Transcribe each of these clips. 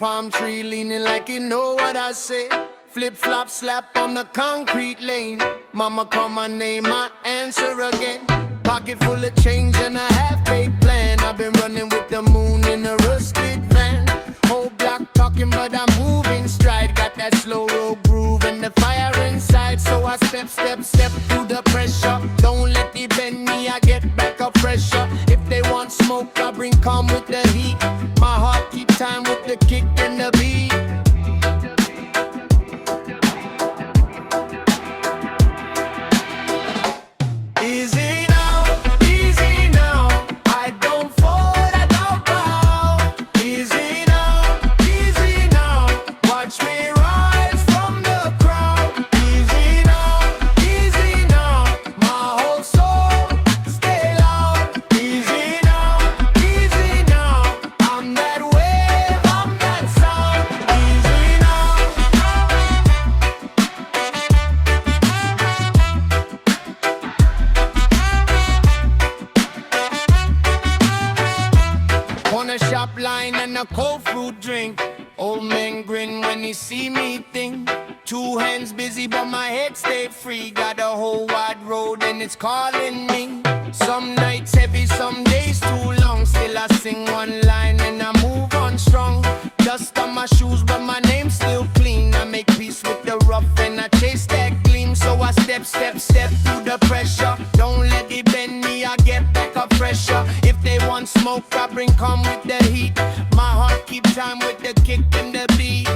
palm tree, leaning like you know what I say. Flip flop slap on the concrete lane. Mama call my name, I answer again. Pocket full of change and a half-baked plan. I've been running with the moon in a rusted van. Whole block talking but I'm moving stride. Got that slow road groove and the fire inside. So I step through the pressure. Don't let it bend me, I get back up fresher. If they want smoke, I bring calm with the heat. My heart keep time with the kick and the beat. Easy now, easy now. I don't fall, I don't bow. Easy now, easy now. Watch me rise from the crowd. Easy now, my whole soul stay loud. Easy now, I'm that wave, I'm that sound. Easy now. On a shop line and a cold fruit drink. Old man grin when he see me think. Two hands busy but my head stay free. Got a whole wide road and it's calling me. Some nights heavy, some days too long. Still I sing one line and I move on strong. Dust on my shoes but my name's still clean. I make peace with the rough and I chase that gleam. So I step through the pressure. Don't let it bend me, I get back up fresher. If they want smoke, I bring calm with the heat. My heart keep time with the kick and the beat.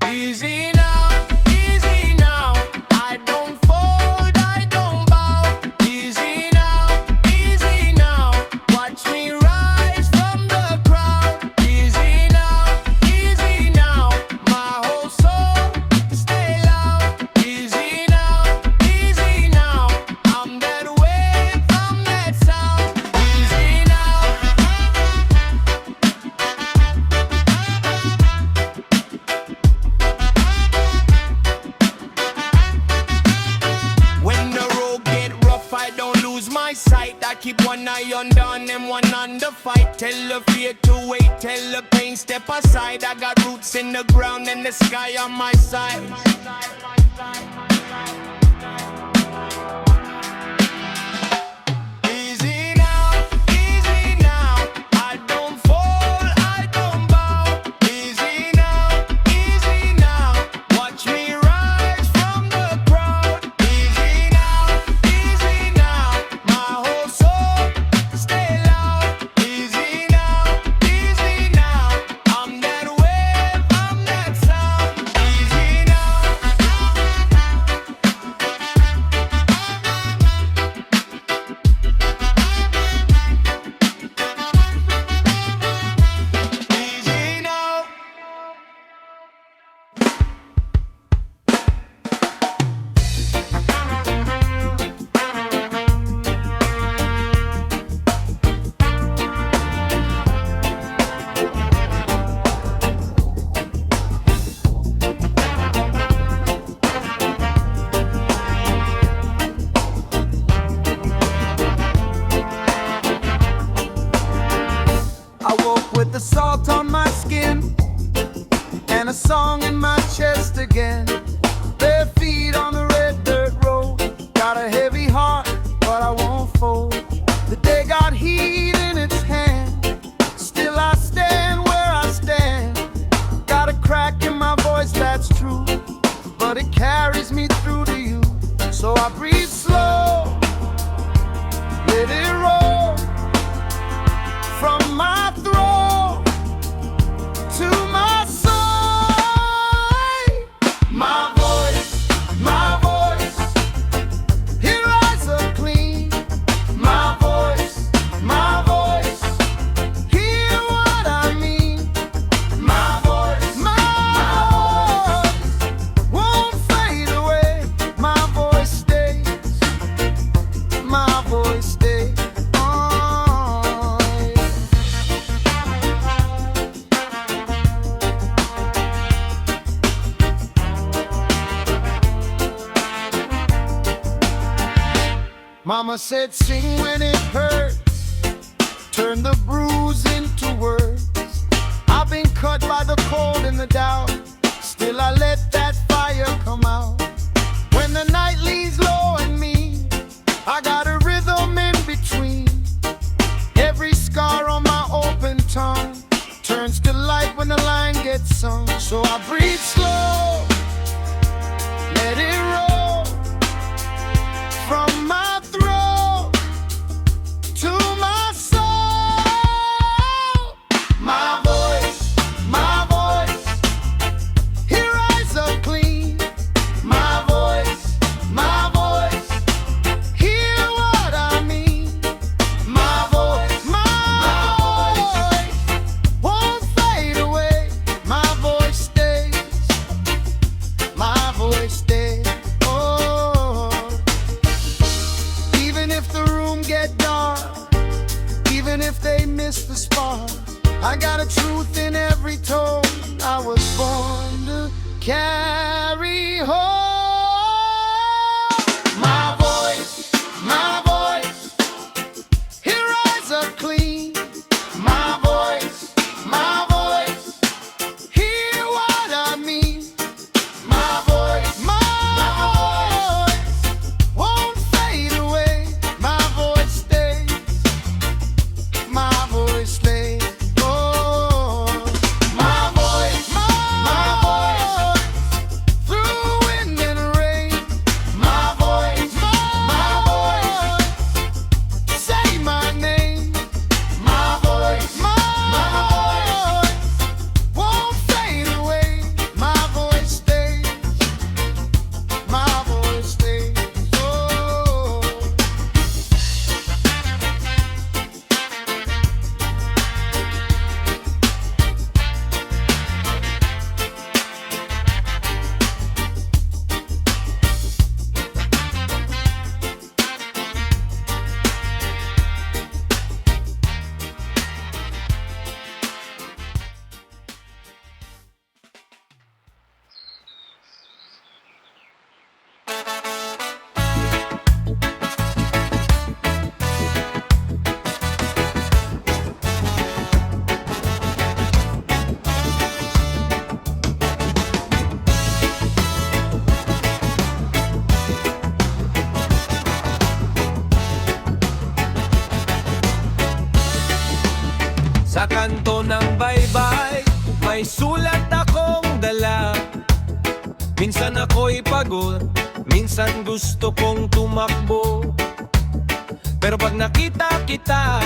Easy now, easy now. I don't fold, I don't bow. Easy now. Watch me rise from the crowd. Easy now. My whole soul stay loud. Easy now. I'm that wave, I'm that sound. Easy now. When the road get rough, I don't lose my sight. I keep one eye on down and one on the fight. Tell the fear to wait, tell the pain step aside. I got roots in the ground and the sky on my side. Easy now, I don't fall, I don't bow. Easy now, watch me rise from the crowd. Easy now, my whole soul stay loud. Easy now, I'm that wave, I'm that sound. Easy now. Easy now. I woke with the salt on my skin and a song in my chest again. Bare feet on the red dirt road. Got a heavy heart, but I won't fold. The day got heat in its hand. Still I stand where I stand. Got a crack in my voice, that's true, but it carries me through to you. So I breathe slow, let it roll from my throat to my soul. My voice, here rise up clean. My voice, hear what I mean. My voice won't fade away. My voice stay said sing when it hurts, turn the bruise into words. I've been cut by the cold and the doubt, still I let that fire come out. When the night leaves low and mean, I got a rhythm in between. Every scar on my open tongue turns to light when the line gets sung. So I breathe slow, let it roll from my throat to my soul. My voice, here rise up clean. My voice, hear what I mean. My voice won't fade away. My voice stays, my voice stays. Oh, even if the room get dark, even if they miss the spark, I got a truth in every tone I was born to carry home. My voice, here rise up clean. My voice, hear what I mean. My voice won't fade away. My voice stays, my voice stays. Oh, my voice, through wind and rain. My voice, say my name. My voice won't fade away. My voice stays, my voice stays. Oh. Sa kanto ng baybay, may sulat akong dala. Minsan ako'y pagod, minsan gusto kong tumakbo. Pero pag nakita kita,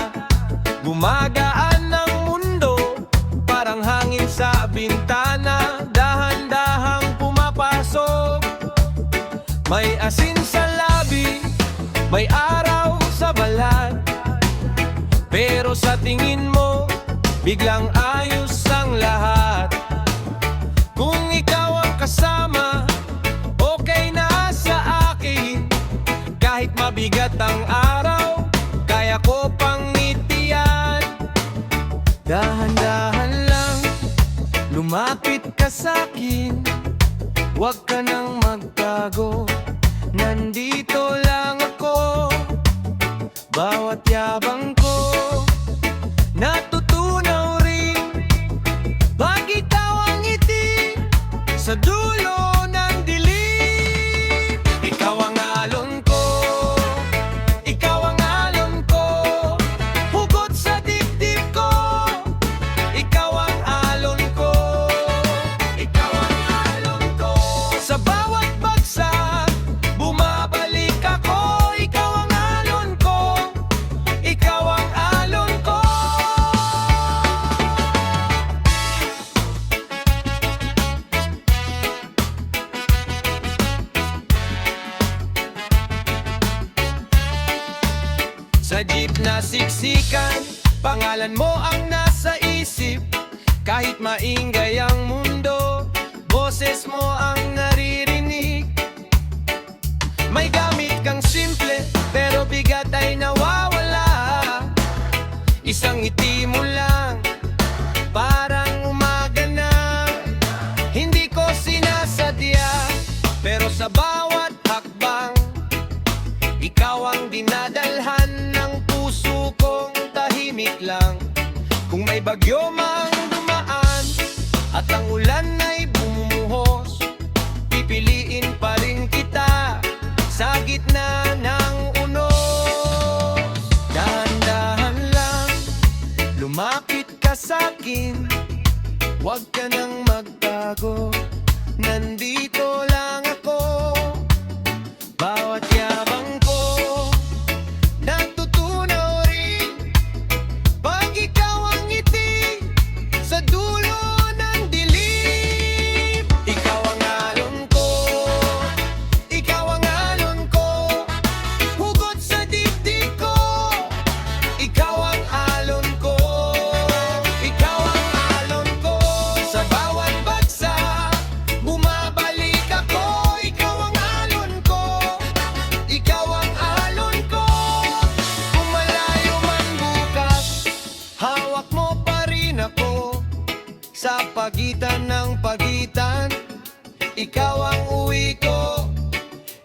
gumagaan ang mundo. Parang hangin sa bintana, dahan-dahang pumapasok. May asin sa labi, may araw sa balat. Pero sa tingin mo, biglang ayos ang lahat. Kung ikaw ang kasama, okay na sa akin. Kahit mabigat ang araw, kaya ko pang ngitian. Dahan-dahan lang, lumapit ka sa'kin. Huwag ka nang magtago, nandito lang ako. Bawat yabang ko, natutunaw rin. Pag ikaw ang ngiti sa dulo ng dilim. Ikaw ang alon ko, ikaw ang alon ko, hugot sa dibdib ko. Ikaw ang alon ko, ikaw ang alon ko. Sa bawat bagsak, bumabalik ako. Ikaw ang alon ko, ikaw ang alon ko. Sa jeep na siksikan, pangalan mo ang nasa isip. Kahit maingay ang mundo, boses mo ang naririnig. May gamit kang simple, pero bigat ay nawawala. Isang ngiti mo lang, parang umaga na. Hindi ko sinasadya, pero sa bawat hakbang, ikaw ang dinadalhan. lang. Kung may bagyo mang dumaan at ang ulan ay bumuhos, pipiliin pa rin kita sa gitna ng unos. Dahan-dahan lang, lumapit ka sa'kin, huwag ka nang magtago, nandito lang ako. Bawat yabang ko natutunaw rin pag ikaw ang ngiti sa dulo ng dilim. Ikaw ang alon ko, ikaw ang alon ko, hugot sa dibdib ko. Ikaw ang alon ko, ikaw ang alon ko, sa bawat bagsak bumabalik ako. Ikaw ang alon ko, ikaw ang alon ko. Kung malayo man bukas, hawak mo pa rin ako. Sa pagitan ng pagitan, ikaw ang uwi ko.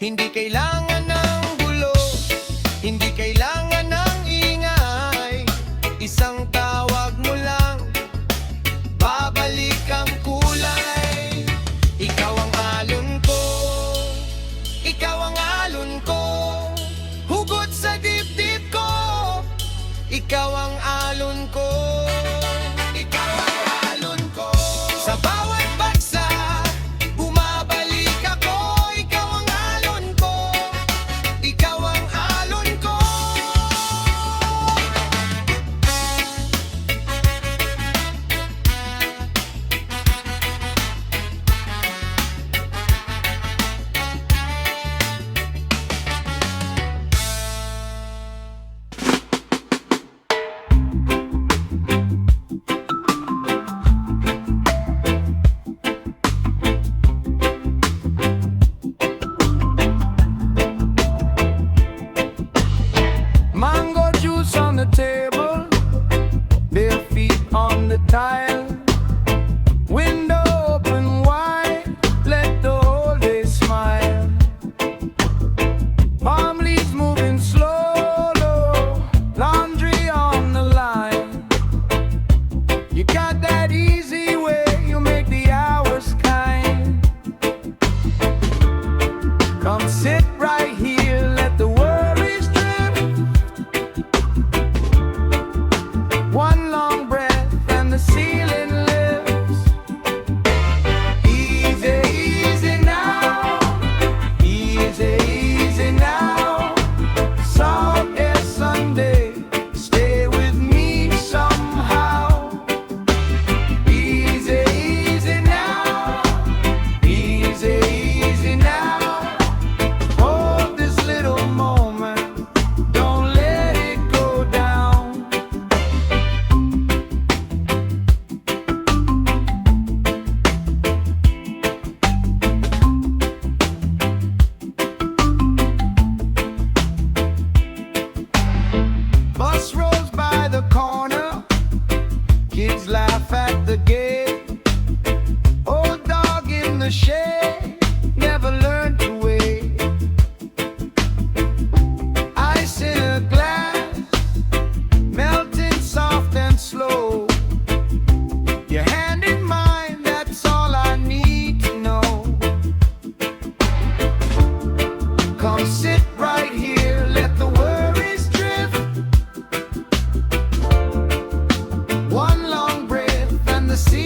Hindi kailangan ng gulo, hindi kailangan ng ingay. Isang tawag mo lang, babalik ang kulay. Ikaw ang alon ko, ikaw ang alon ko, hugot sa dibdib ko. Ikaw ang alon ko, ikaw ang alon ko, sa bawat bagsak bumabalik ako. Ikaw ang alon ko, ikaw ang alon ko. Mango juice on the table, bare feet on the tile. Window open wide, let the whole day smile. Palm leaves moving slow, laundry on the line. You got that easy way, you make the hours kind. Come sit right here, let the worries drift. One long breath and the ceiling lifts. Easy, easy now. Easy, easy now. Salt air Sunday, stay with me somehow. Easy, easy now. Easy, easy now. Hold this little moment, don't let it go down. Bus rolls by the corner, kids laugh at the gate. Old dog in the shade, never learned to wait. Ice in a glass, melting soft and slow. Your hand in mine, that's all I need to know. Come sit right here, let the worries drift. One long breath and the sea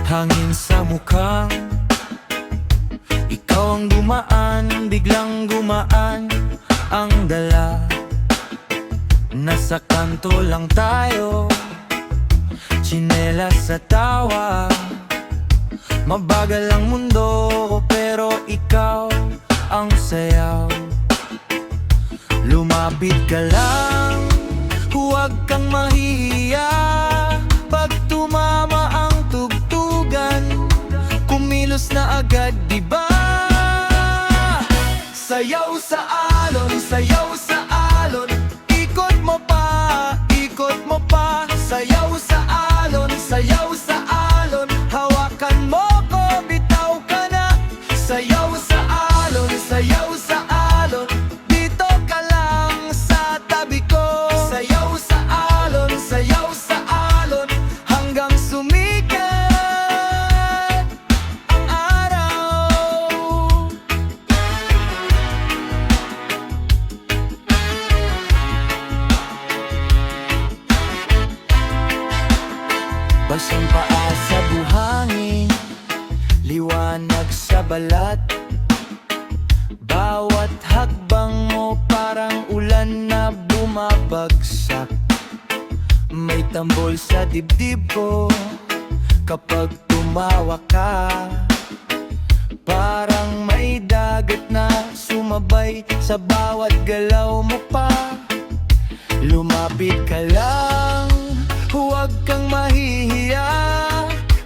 hangin sa mukha. Ikaw ang dumaan, biglang gumaan ang dala. Nasa kanto lang tayo, tsinelas sa tawa. Mabagal ang mundo, pero ikaw ang sayaw. Lumapit ka lang, huwag kang mahihiya. Pag tumama ang tugtugan, kumilos na agad, diba? Sayaw sa alon, sayaw sa alon. Ikot mo pa, ikot mo pa. Sayaw sa alon, sayaw sa alon. Hawakan mo ko, bitaw ka na. Sayaw sa alon, sayaw sa alon. Dito ka lang sa tabi ko. Sayaw sa alon, sayaw sa alon. Hanggang sumikat ang araw. Basang paa sa buhangin, liwanag sa balat. Bawat hakbang mo parang ulan na bumabagsak. May tambol sa dibdib ko kapag tumawa ka. Parang may dagat na sumabay sa bawat galaw mo pa. Lumapit ka lang, huwag kang mahihiya.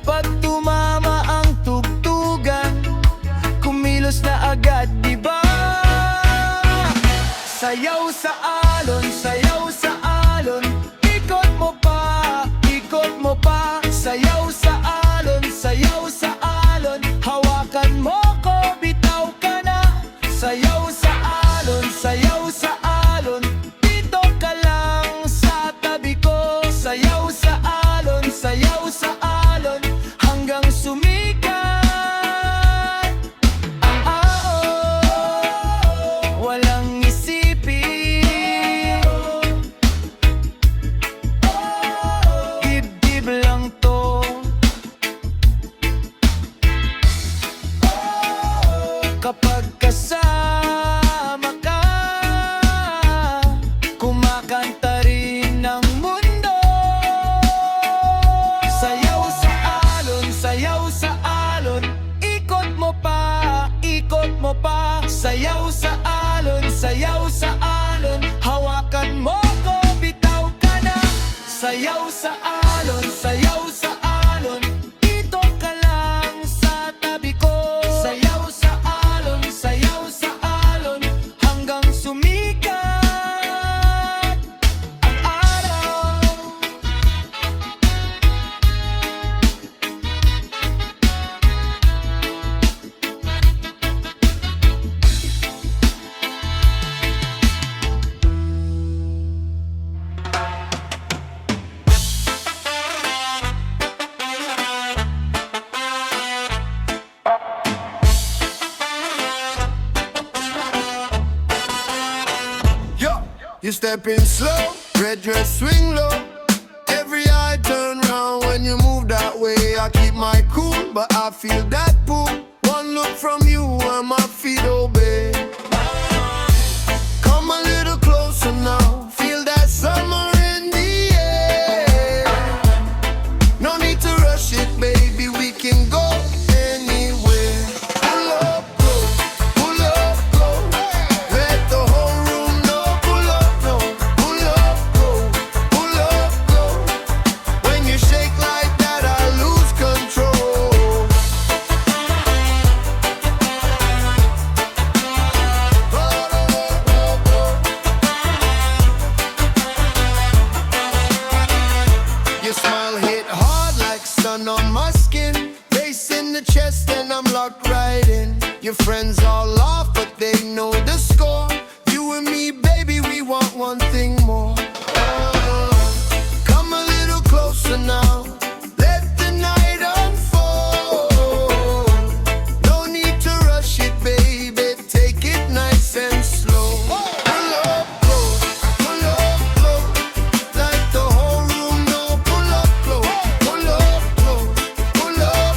Pag tumama ang tugtugan, kumilos na agad, diba? Sayaw sa alon, sayaw sa alon. Ikot mo pa, ikot mo pa. Sayaw sa alon, sayaw sa alon. Hawakan mo ko, bitaw ka na. Sayaw sa alon, sayaw sa alon. Dito ka lang sa tabi ko. Sayaw sa alon, sayaw sa alon. Hanggang sumikat ang araw. Walang isipin, dibdib lang to. Kapag kasama ka, kumakanta rin ang mundo. Sayaw sa alon, sayaw sa alon. Ikot mo pa, ikot mo pa. Sayaw sa alon, sayaw sa alon. Hawakan mo ko, bitaw ka na. Sayaw sa alon, sayaw sa alon. Dito ka lang sa tabi ko. Sayaw sa alon, sayaw sa alon. Hanggang sumikat ang araw. Yo, you step in slow, red dress swing low. Every eye turn round when you move that way. I keep my cool, but I feel that pull. One look from you and my feet obey. Come a little closer now, feel that summer in the air. No need to rush it, baby, we can go anywhere. Pull up close, pull up close. Let the whole room know. Pull up close, pull up close, pull up close. When you shake like that, I lose control. Your smile hit hard like sun on my skin. Bass in the chest and I'm locked right in. Your friends all laugh but they know the score. You and me, baby, we want one thing more. Come a little closer now. Let the night unfold. No need to rush it, baby. Take it nice and slow. Pull up close, pull up close. Like the whole room know. Pull up close, pull up close, pull up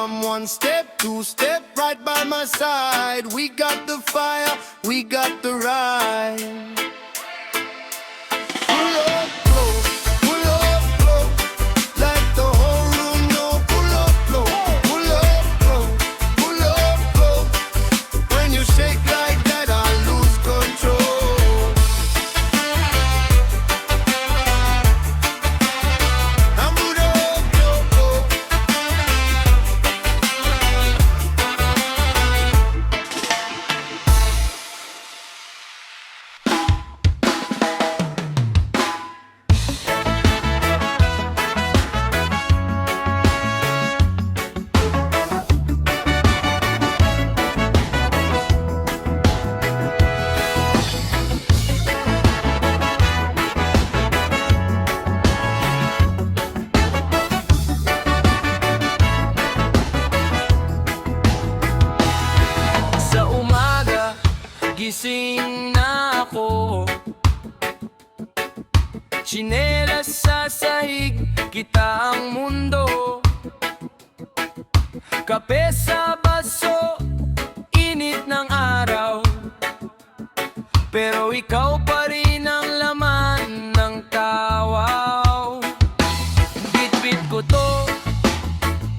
come one step, two step, right by my side. We got the fire, we got the ride. Pull up close, let the whole room know. Pull up close, pull up close, pull up close. When you shake like that, I lose control. I'm pull up close. Sa umaga, gising na ako. Tsinelas sa sahig, kita ang mundo. Kape sa baso, init ng araw. Pero ikaw pa rin ang laman ng kawaw. Bit-bit ko to,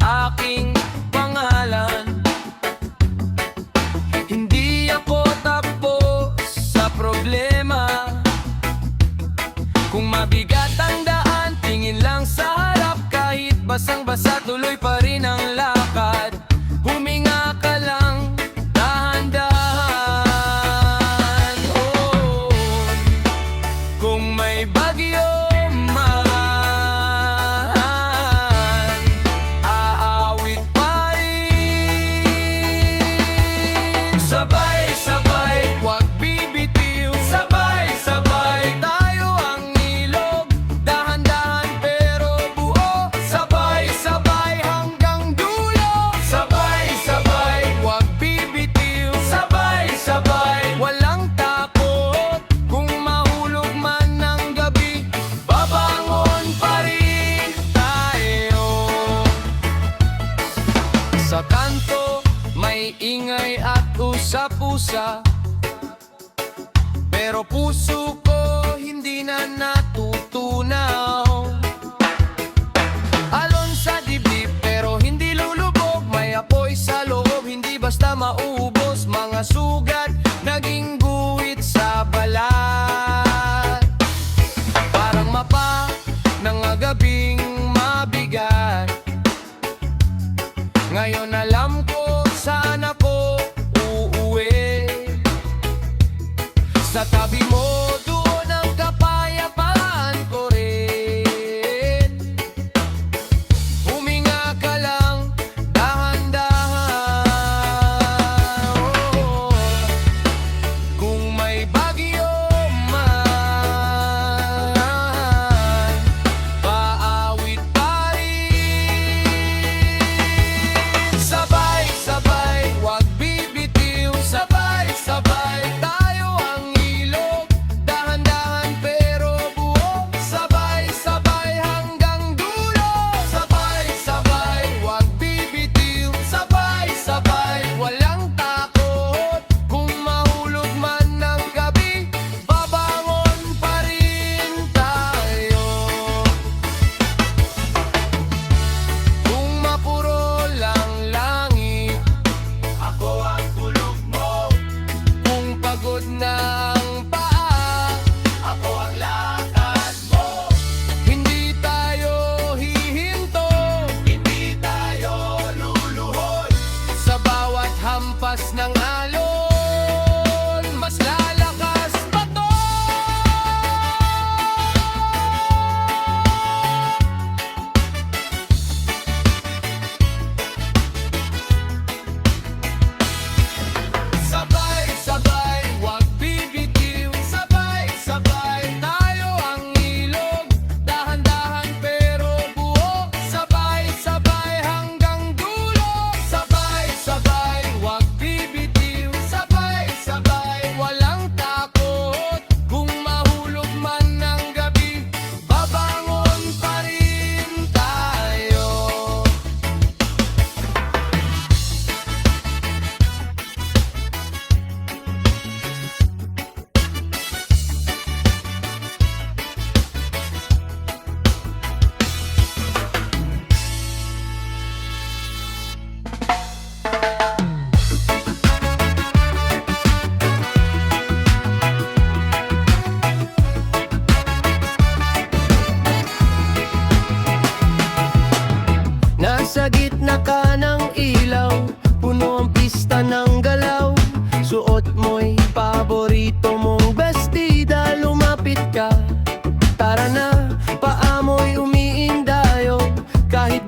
aking pangalan. Hindi ako tapos sa problema. Kung mabigat ang daan, tingin lang sa harap. Kahit basang-basa, tuloy pa rin ang lakad. Huminga ka lang, dahan-dahan. Oh, kung may bagyo man, aawit pa rin. Sabay-sabay, huwag bibitiw. Sabay-sabay, tayo ang ilog. Dahan-dahan pero buo. Sabay-sabay hanggang dulo. Sabay-sabay, huwag bibitiw. Sabay-sabay, walang takot. Kung mahulog man ng gabi, babangon pa rin tayo. Sa kanto, may ingay at usap-usap. Pero puso ko hindi na natutunaw. Alon sa dibdib pero hindi lulubog. May apoy sa loob, hindi basta maubos. Mga sugat, naging guhit sa balat. Parang mapa ng gabing mabigat. Ngayon alam ko saan ako uuwi. Sa tabi mo, doon ang kapayapaan ko rin. Huminga ka lang, dahan-dahan. Oh, kung may bagyo man, paawit pa rin. Sabay-sabay, huwag bibitiw. Sabay-sabay, tayo ang ilog.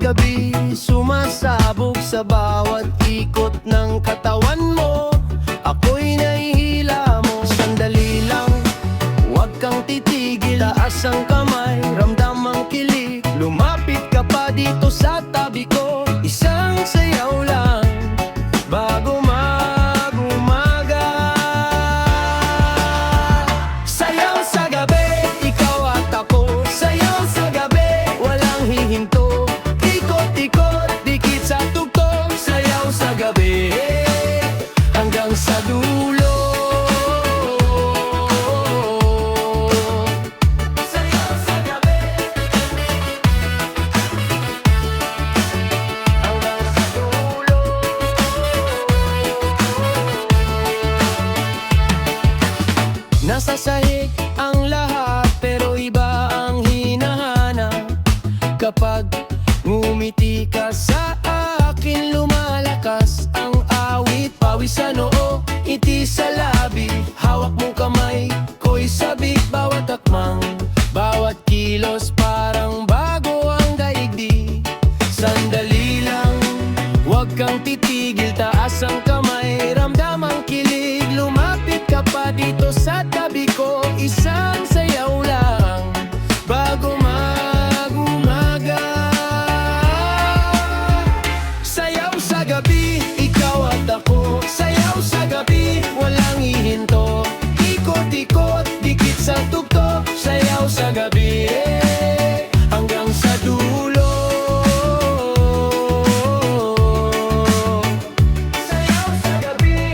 gabi sumasabog sa bawat ikot ng katawan mo. Ako'y nahihila mo. Sandali lang, huwag kang titigil. Taas ang kamay, ramdam ang kilig. Lumapit ka pa dito sa tabi ko. Isang sayaw lang bago mag-umaga. Sayaw sa gabi, ikaw at ako. Sayaw sa gabi, walang hihinto. Ikot-ikot, dikit sa tugtog. Sayaw sa gabi, hanggang sa dulo. Sayaw sa gabi, hanggang sa dulo. Nasa sahig ang lahat, pero iba ang hinahanap. Kapag ngumiti ka sa akin, lumalakas ang awit. Pawis sa noo, ngiti sa labi. Hawak mong kamay, ko'y sabik. Bawat akmang, bawat kilos, parang bago ang daigdig. Sandali lang, huwag kang titigil. Taas ang kamay, ramdam ang kilig. Lumapit ka pa dito sa tabi ko. Isang sayaw lang bago mag-umaga. Sayaw sa gabi, ikaw at ako. Sayaw sa gabi, walang hihinto. Ikot-ikot, dikit sa tugtog. Sayaw sa gabi, hanggang sa dulo. Sayaw sa gabi,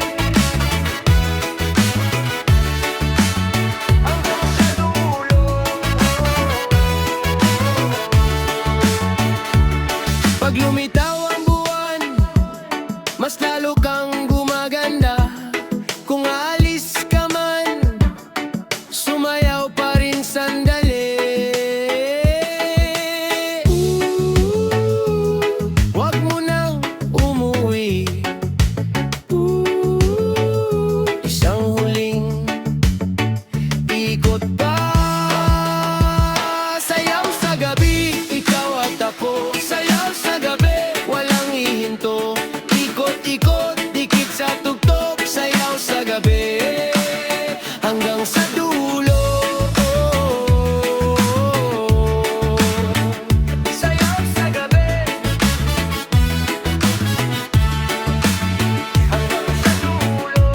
hanggang sa dulo. Pag lumitaw ang buwan, mas lalo kang gumaganda. Kung aalis ka man, sumayaw pa rin sandali. Huwag mo nang umuwi. Isang huling ikot pa. Sayaw sa gabi, ikaw at ako. Sayaw sa gabi, walang hihinto. Ikot-ikot, dikit sa tugtog. Sayaw sa gabi, hanggang sa dulo. Sayaw sa gabi, hanggang sa dulo.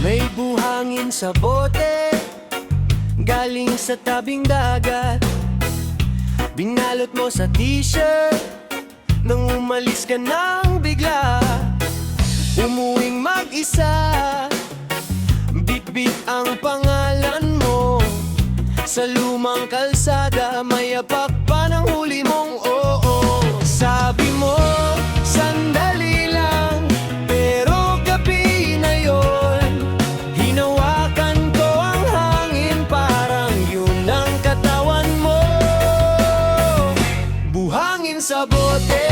May buhangin sa bote, galing sa tabing dagat. Binalot mo sa t-shirt, nang umalis ka nang bigla. Umuwing mag-isa, bit-bit ang pangalan mo. Sa lumang kalsada, may apak pa ng huli mong oo. Sabi mo, sandali lang, pero gabi na yon. Hinawakan ko ang hangin, parang yun ang katawan mo. Buhangin sa bote,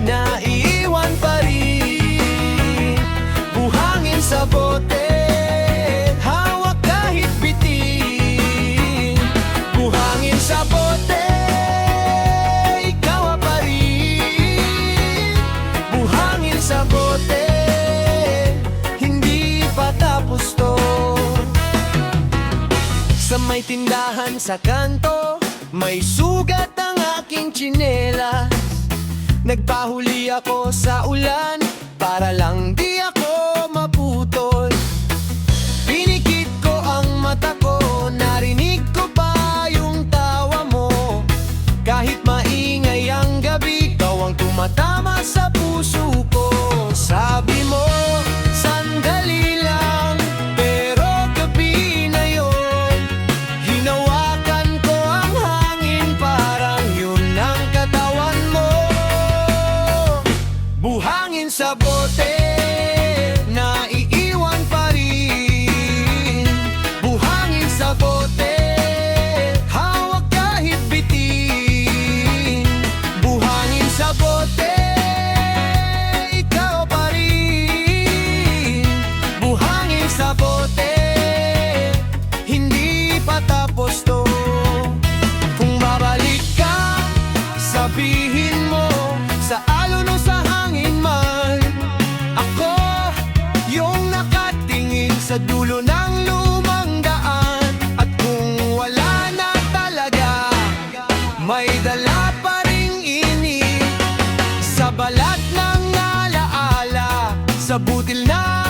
naiiwan pa rin. Buhangin sa bote, hawak kahit bitin. Buhangin sa bote, ikaw pa rin. Buhangin sa bote, hindi pa tapos to. Sa may tindahan sa kanto, may sugat ang aking tsinelas. Nagpahuli ako sa ulan, para lang di ako maputol. Pinikit ko ang mata ko, narinig ko pa yung tawa mo. Kahit maingay ang gabi, ikaw ang tumatama sa puso ko. Sabi mo, sandali lang, pero gabi na yon. Hinawakan ko ang hangin, parang yun ang katawan mo. Buhangin sa sa dulo ng lumang daan. At kung wala na talaga, may dala pa ring ini sa balat ng alaala, sa butil na